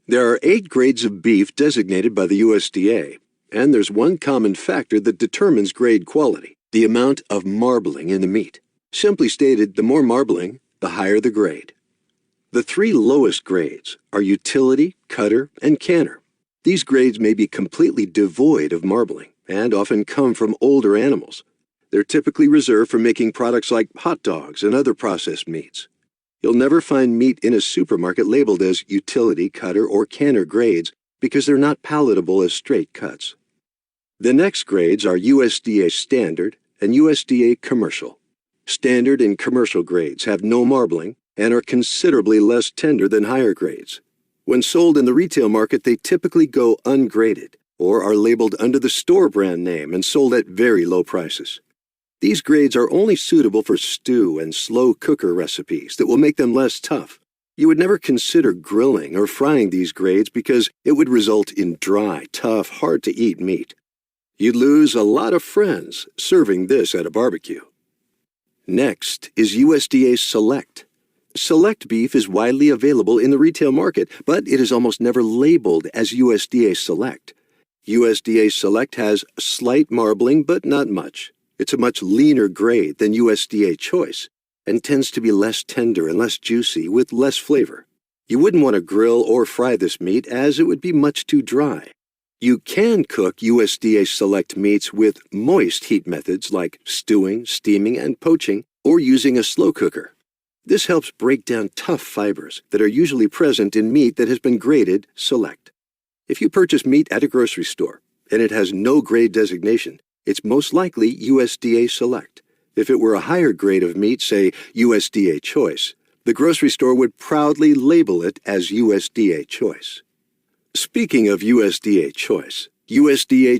There are 8 grades of beef designated by the USDA, and there's one common factor that determines grade quality: the amount of marbling in the meat. Simply stated, the more marbling, the higher the grade. The 3 lowest grades are utility, cutter, and canner. These grades may be completely devoid of marbling and often come from older animals. They're typically reserved for making products like hot dogs and other processed meats. You'll never find meat in a supermarket labeled as utility, cutter, or canner grades because they're not palatable as straight cuts. The next grades are USDA Standard and USDA Commercial. Standard and commercial grades have no marbling and are considerably less tender than higher grades. When sold in the retail market, they typically go ungraded or are labeled under the store brand name and sold at very low prices. These grades are only suitable for stew and slow cooker recipes that will make them less tough. You would never consider grilling or frying these grades because it would result in dry, tough, hard-to-eat meat. You'd lose a lot of friends serving this at a barbecue. Next is USDA Select. Select beef is widely available in the retail market, but it is almost never labeled as USDA Select. USDA Select has slight marbling, but not much. It's a much leaner grade than USDA Choice and tends to be less tender and less juicy with less flavor. You wouldn't want to grill or fry this meat as it would be much too dry. You can cook USDA Select meats with moist heat methods like stewing, steaming, and poaching, or using a slow cooker. This helps break down tough fibers that are usually present in meat that has been graded Select. If you purchase meat at a grocery store and it has no grade designation, it's most likely USDA Select. If it were a higher grade of meat, say USDA Choice, the grocery store would proudly label it as USDA Choice. Speaking of USDA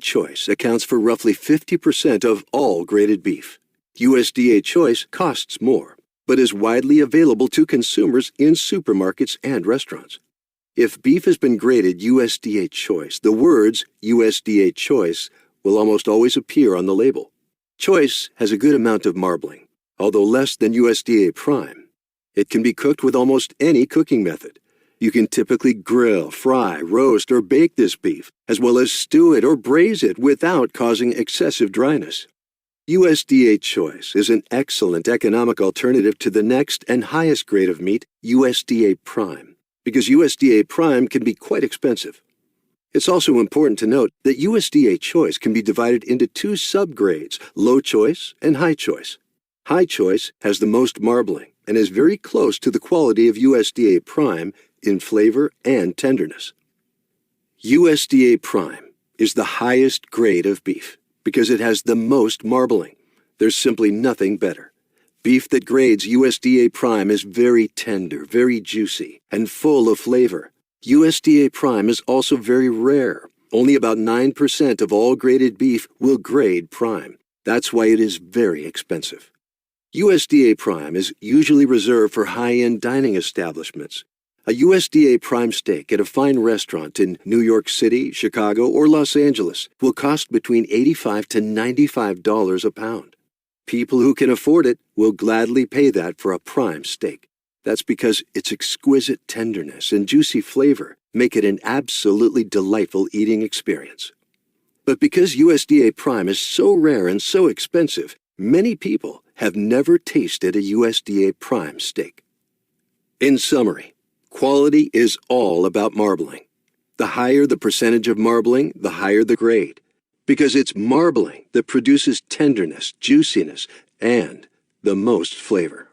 Choice accounts for roughly 50% of all graded beef. USDA Choice costs more, but is widely available to consumers in supermarkets and restaurants. If beef has been graded USDA Choice, the words USDA Choice will almost always appear on the label. Choice has a good amount of marbling, although less than USDA Prime. It can be cooked with almost any cooking method. You can typically grill, fry, roast, or bake this beef, as well as stew it or braise it without causing excessive dryness. USDA Choice is an excellent economic alternative to the next and highest grade of meat, USDA Prime, because USDA Prime can be quite expensive. It's also important to note that USDA Choice can be divided into 2 subgrades, Low Choice and High Choice. High Choice has the most marbling and is very close to the quality of USDA Prime in flavor and tenderness. USDA Prime is the highest grade of beef because it has the most marbling. There's simply nothing better. Beef that grades USDA Prime is very tender, very juicy, and full of flavor. USDA Prime is also very rare. Only about 9% of all graded beef will grade Prime. That's why it is very expensive. USDA Prime is usually reserved for high-end dining establishments. A USDA Prime steak at a fine restaurant in New York City, Chicago, or Los Angeles will cost between $85 to $95 a pound. People who can afford it will gladly pay that for a prime steak. That's because its exquisite tenderness and juicy flavor make it an absolutely delightful eating experience. But because USDA Prime is so rare and so expensive, many people have never tasted a USDA Prime steak. In summary, quality is all about marbling. The higher the percentage of marbling, the higher the grade, because it's marbling that produces tenderness, juiciness, and the most flavor.